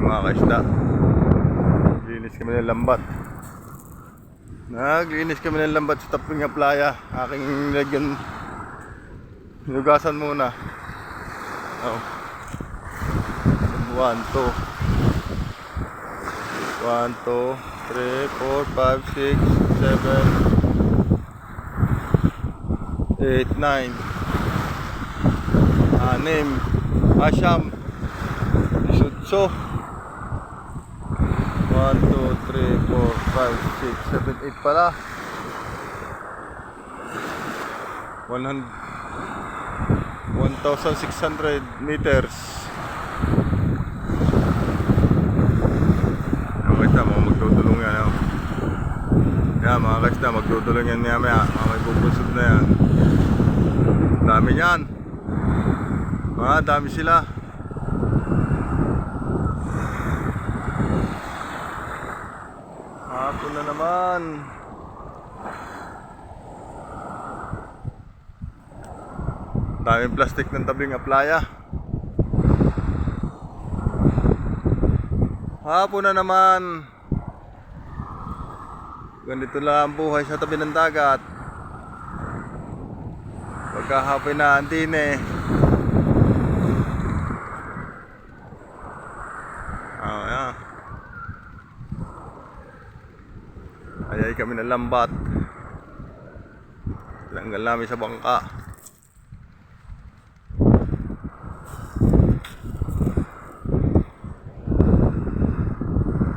mga kaisda. Naglinis kami ng lambat. Naglinis kami ng lambat sa tabi ng playa. Aking lagyan. Hinugasan muna. Oh. 1, 2 1, 2, 3, 4, 5, 6, 7 8, 9 Anim Asyam Isutso 1, 2, 3, 4, 5, 6, 7, 8 pala 1,600 meters. Mga magtutulong yan. Yan mga kaisda, magtutulong yan maya. May bubusog na yan. Dami yan. Dami sila. Hapon na naman. Daming plastic ng tabing playa. Hapon na naman. Ganito lang ang buhay sa tabi ng dagat. Pagkahapon na din yan. Ayay kami ng lambat. Tanggal namin sa bangka.